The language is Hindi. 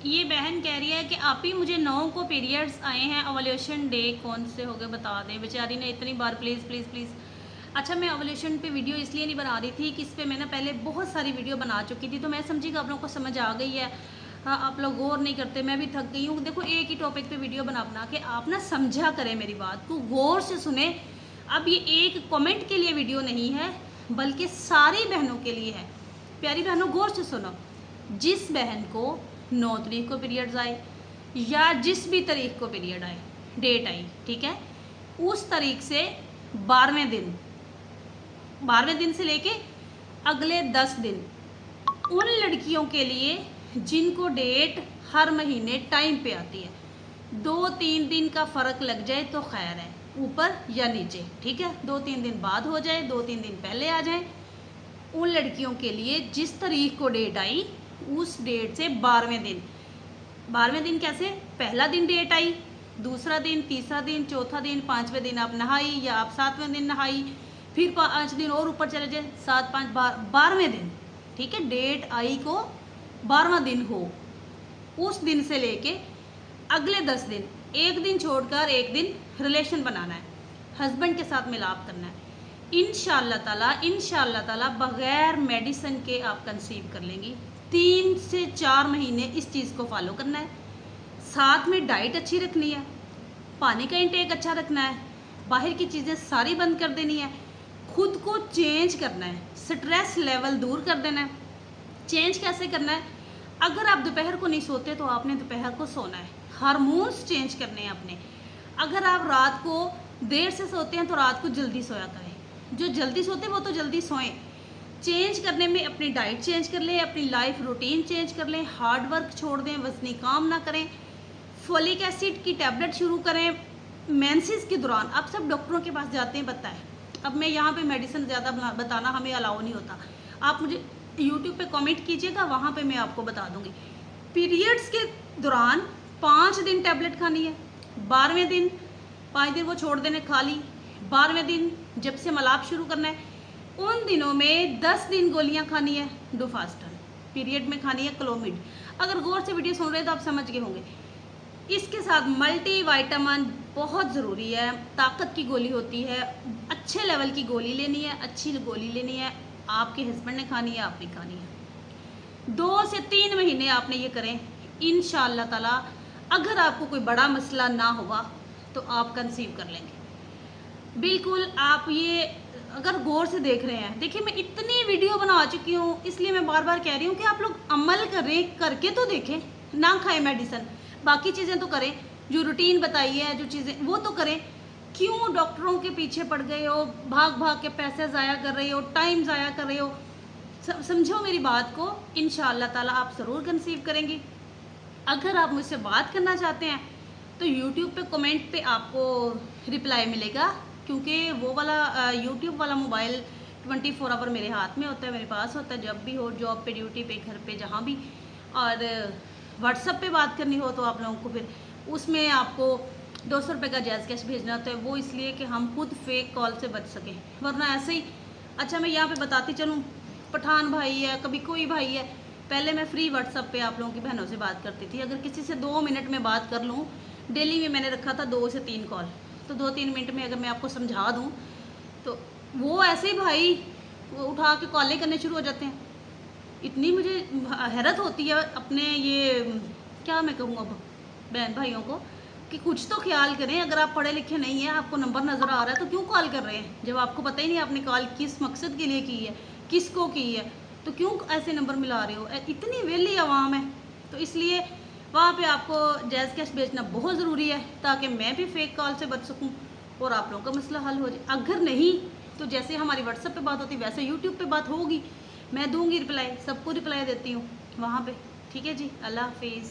ये बहन कह रही है कि आप ही मुझे 9 को पीरियड्स आए हैं, ओवल्यूशन डे कौन से हो गए बता दें। बेचारी ने इतनी बार प्लीज़ प्लीज़ प्लीज़। अच्छा, मैं ओवल्यूशन पे वीडियो इसलिए नहीं बना रही थी कि इस पे मैं ना पहले बहुत सारी वीडियो बना चुकी थी, तो मैं समझी कि आप लोगों को समझ आ गई है। हाँ, आप लोग गौर नहीं करते, मैं भी थक गई हूँ। देखो, एक ही टॉपिक पे वीडियो बना बना के आप ना समझा करें, मेरी बात को गौर से सुने। अब ये एक कमेंट के लिए वीडियो नहीं है, बल्कि सारी बहनों के लिए है। प्यारी बहनों, गौर से सुनो। जिस बहन को 9 तारीख को पीरियड्स आए या जिस भी तारीख को पीरियड आए, डेट आई, ठीक है, उस तारीख से 12वें दिन से लेके अगले 10 दिन उन लड़कियों के लिए जिनको डेट हर महीने टाइम पे आती है, 2-3 दिन का फ़र्क लग जाए तो खैर है, ऊपर या नीचे, ठीक है, 2-3 दिन बाद हो जाए, 2-3 दिन पहले आ जाए। उन लड़कियों के लिए जिस तारीख को डेट आई उस डेट से 12वें दिन कैसे, पहला दिन डेट आई, दूसरा दिन, तीसरा दिन, चौथा दिन, 5वें दिन आप नहाई या आप 7वें दिन नहाई, फिर 5 दिन और ऊपर चले जाए, 7, 5, 12वें दिन, ठीक है, डेट आई को 12वां दिन हो, उस दिन से लेके अगले 10 दिन, एक दिन छोड़कर एक दिन रिलेशन बनाना है, हस्बैंड के साथ मिलाप करना है। इंशाल्लाह ताला बगैर मेडिसिन के आप कंसीव कर लेंगी। 3 से 4 महीने इस चीज़ को फॉलो करना है। साथ में डाइट अच्छी रखनी है, पानी का इंटेक अच्छा रखना है, बाहर की चीज़ें सारी बंद कर देनी है, खुद को चेंज करना है, स्ट्रेस लेवल दूर कर देना है। चेंज कैसे करना है? अगर आप दोपहर को नहीं सोते तो आपने दोपहर को सोना है, हार्मोन्स चेंज करने हैं अपने। अगर आप रात को देर से सोते हैं तो रात को जल्दी सोया करें, जो जल्दी सोते हैं वो तो जल्दी सोएं। चेंज करने में अपनी डाइट चेंज कर लें, अपनी लाइफ रूटीन चेंज कर लें, हार्ड वर्क छोड़ दें, वज़नी काम ना करें, फोलिक एसिड की टैबलेट शुरू करें। मेंसेस के दौरान आप सब डॉक्टरों के पास जाते हैं, बताएं। अब मैं यहाँ पे मेडिसिन ज़्यादा बताना हमें अलाउ नहीं होता, आप मुझे यूट्यूब पे कमेंट कीजिएगा, वहाँ पे मैं आपको बता दूँगी। पीरियड्स के दौरान 5 दिन टैबलेट खानी है, 12वें दिन 5 दिन वो छोड़ देने, खा ली। 12वें दिन जब से मलाप शुरू करना है, उन दिनों में 10 दिन गोलियां खानी है डोफास्टन, पीरियड में खानी है क्लोमिड। अगर गौर से वीडियो सुन रहे हैं तो आप समझ गए होंगे। इसके साथ मल्टी वाइटामिन बहुत ज़रूरी है, ताकत की गोली होती है, अच्छे लेवल की गोली लेनी है, अच्छी गोली लेनी है, आपके हस्बैंड ने खानी है, आप भी खानी है। 2 से 3 महीने आपने ये करें, इंशाअल्लाह ताला अगर आपको कोई बड़ा मसला ना होगा तो आप कंसीव कर लेंगे। बिल्कुल, आप ये अगर गौर से देख रहे हैं, देखिए मैं इतनी वीडियो बना चुकी हूँ, इसलिए मैं बार बार कह रही हूँ कि आप लोग अमल करें, करके तो देखें, ना खाएं मेडिसिन, बाकी चीज़ें तो करें, जो रूटीन बताई है, जो चीज़ें वो तो करें। क्यों डॉक्टरों के पीछे पड़ गए हो, भाग भाग के पैसे ज़ाया कर रहे हो, टाइम ज़ाया कर रहे हो? समझो मेरी बात को, इंशाअल्लाह ताला आप ज़रूर कंसीव करेंगी। अगर आप मुझसे बात करना चाहते हैं तो यूट्यूब पे कमेंट पे आपको रिप्लाई मिलेगा, क्योंकि वो वाला यूट्यूब वाला मोबाइल 24 आवर मेरे हाथ में होता है, मेरे पास होता है, जब भी हो, जॉब पे, ड्यूटी पे, घर पे, जहाँ भी। और व्हाट्सएप पे बात करनी हो तो आप लोगों को फिर उसमें आपको 200 रुपये का जैज़ कैश भेजना होता है, वो इसलिए कि हम खुद फेक कॉल से बच सकें, वरना ऐसे ही। अच्छा, मैं यहाँ पे बताती चलूँ, पठान भाई है, कभी कोई भाई है, पहले मैं फ्री व्हाट्सएप पे आप लोगों की बहनों से बात करती थी। अगर किसी से 2 मिनट में बात कर लूँ, डेली में मैंने रखा था 2 से 3 कॉल, तो 2-3 मिनट में अगर मैं आपको समझा दूँ तो वो ऐसे ही भाई वो उठा के कॉलें करने शुरू हो जाते हैं। इतनी मुझे हैरत होती है अपने ये, क्या मैं कहूँ अब बहन भाइयों को, कि कुछ तो ख्याल करें। अगर आप पढ़े लिखे नहीं हैं, आपको नंबर नज़र आ रहा है, तो क्यों कॉल कर रहे हैं जब आपको पता ही नहीं आपने कॉल किस मकसद के लिए की है, किसको की है, तो क्यों ऐसे नंबर मिला रहे हो? इतनी वेली आवाम है, तो इसलिए वहाँ पे आपको जैज़ कैश भेजना बहुत ज़रूरी है, ताकि मैं भी फेक कॉल से बच सकूँ और आप लोगों का मसला हल हो जाए। अगर नहीं तो जैसे हमारी व्हाट्सएप पे बात होती वैसे यूट्यूब पे बात होगी, मैं दूँगी रिप्लाई, सबको रिप्लाई देती हूँ वहाँ पे। ठीक है जी, अल्लाह हाफिज़।